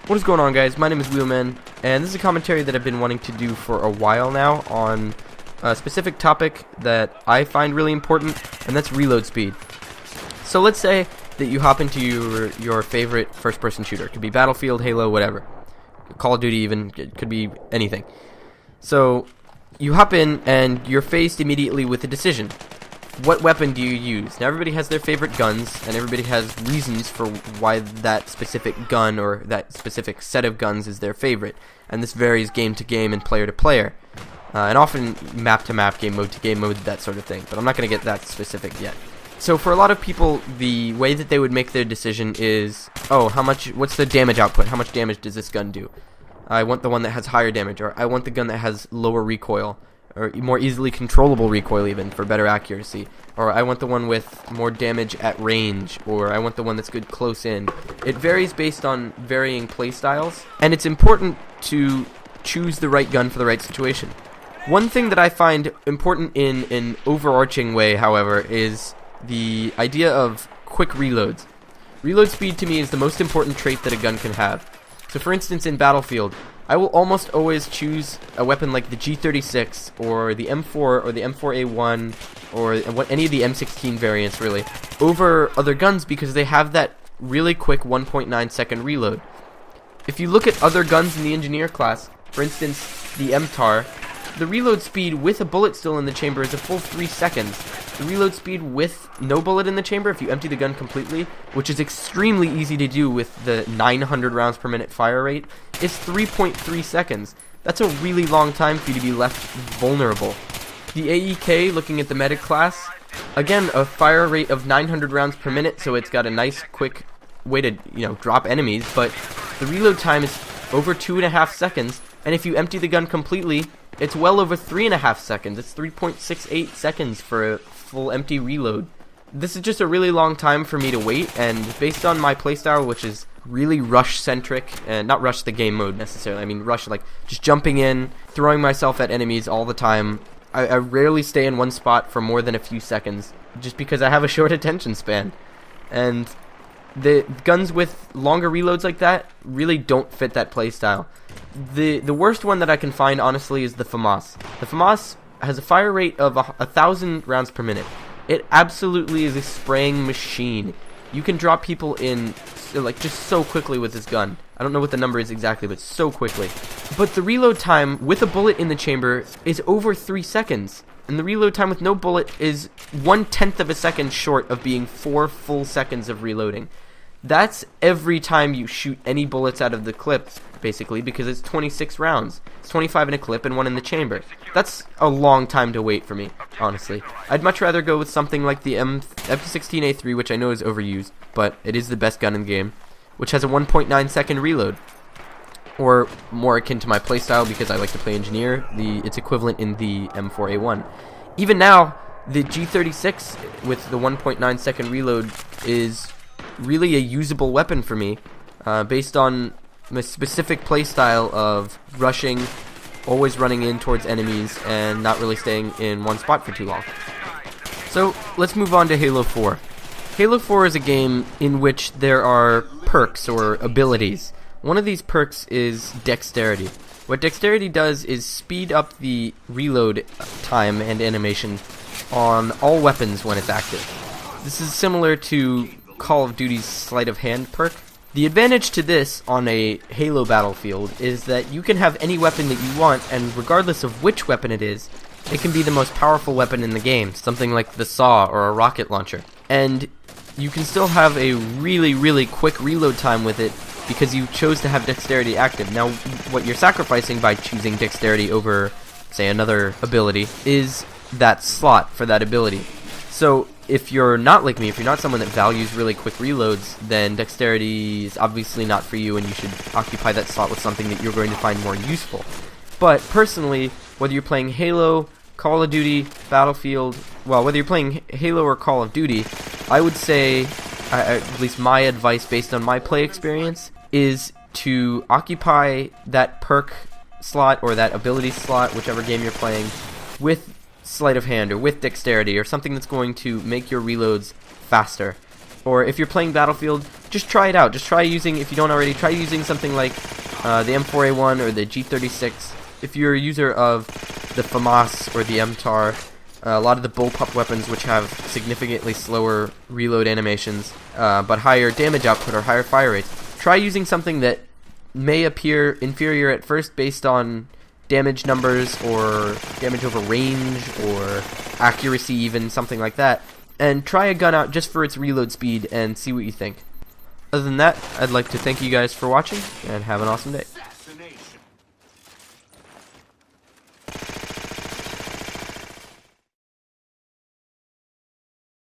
What is going on, guys? My name is Wheelman, and this is a commentary that I've been wanting to do for a while now on a specific topic that I find really important, and that's reload speed. So let's say that you hop into your favorite first-person shooter. It could be Battlefield, Halo, whatever. Call of Duty even, it could be anything. So you hop in, and you're faced immediately with a decision. What weapon do you use? Now everybody has their favorite guns, and everybody has reasons for why that specific gun or that specific set of guns is their favorite. And this varies game to game and player to player. And often map to map, game mode to game mode, that sort of thing. But I'm not going to get that specific yet. So for a lot of people, the way that they would make their decision is, oh, what's the damage output? How much damage does this gun do? I want the one that has higher damage, or I want the gun that has lower recoil, or more easily controllable recoil even, for better accuracy. Or I want the one with more damage at range, or I want the one that's good close in. It varies based on varying playstyles, and it's important to choose the right gun for the right situation. One thing that I find important in an overarching way, however, is the idea of quick reloads. Reload speed to me is the most important trait that a gun can have. So for instance, in Battlefield, I will almost always choose a weapon like the G36 or the M4 or the M4A1 or any of the M16 variants really over other guns because they have that really quick 1.9 second reload. If you look at other guns in the engineer class, for instance the MTAR, the reload speed with a bullet still in the chamber is a full 3 seconds. The reload speed with no bullet in the chamber, if you empty the gun completely, which is extremely easy to do with the 900 rounds per minute fire rate, is 3.3 seconds. That's a really long time for you to be left vulnerable. The AEK, looking at the medic class, again, a fire rate of 900 rounds per minute, so it's got a nice quick way to, drop enemies, but the reload time is over 2.5 seconds, and if you empty the gun completely, it's well over 3.5 seconds. It's 3.68 seconds for a full empty reload. This is just a really long time for me to wait, and based on my playstyle, which is really rush-centric, and not rush the game mode necessarily, I mean rush like just jumping in, throwing myself at enemies all the time, I rarely stay in one spot for more than a few seconds, just because I have a short attention span. And the guns with longer reloads like that really don't fit that playstyle. The worst one that I can find, honestly, is the FAMAS. The FAMAS has a fire rate of 1,000 rounds per minute. It absolutely is a spraying machine. You can drop people in just so quickly with this gun. I don't know what the number is exactly, but so quickly. But the reload time with a bullet in the chamber is over 3 seconds. And the reload time with no bullet is 1/10 of a second short of being 4 full seconds of reloading. That's every time you shoot any bullets out of the clip, basically, because it's 26 rounds. It's 25 in a clip and 1 in the chamber. That's a long time to wait for me, honestly. I'd much rather go with something like the M16A3, which I know is overused, but it is the best gun in the game, which has a 1.9 second reload. Or more akin to my playstyle, because I like to play engineer, its equivalent in the M4A1. Even now, the G36 with the 1.9 second reload is really a usable weapon for me, based on my specific playstyle of rushing, always running in towards enemies, and not really staying in one spot for too long. So let's move on to Halo 4. Halo 4 is a game in which there are perks or abilities. One of these perks is dexterity. What dexterity does is speed up the reload time and animation on all weapons when it's active. This is similar to Call of Duty's sleight of hand perk. The advantage to this on a Halo battlefield is that you can have any weapon that you want, and regardless of which weapon it is, it can be the most powerful weapon in the game, something like the saw or a rocket launcher. And you can still have a really, really quick reload time with it because you chose to have dexterity active. Now, what you're sacrificing by choosing dexterity over, say, another ability is that slot for that ability. So if you're not like me, if you're not someone that values really quick reloads, then dexterity is obviously not for you, and you should occupy that slot with something that you're going to find more useful. But personally, whether you're playing Halo, Call of Duty, Battlefield, well, whether you're playing Halo or Call of Duty, I would say, at least my advice based on my play experience, is to occupy that perk slot or that ability slot, whichever game you're playing, with sleight of hand or with dexterity or something that's going to make your reloads faster. Or if you're playing Battlefield, just try it out. Just try using, if you don't already, try using something like the M4A1 or the G36. If you're a user of the FAMAS or the MTAR, a lot of the bullpup weapons which have significantly slower reload animations, but higher damage output or higher fire rates, try using something that may appear inferior at first based on damage numbers or damage over range or accuracy even, something like that, and try a gun out just for its reload speed and see what you think. Other than that, I'd like to thank you guys for watching and have an awesome day.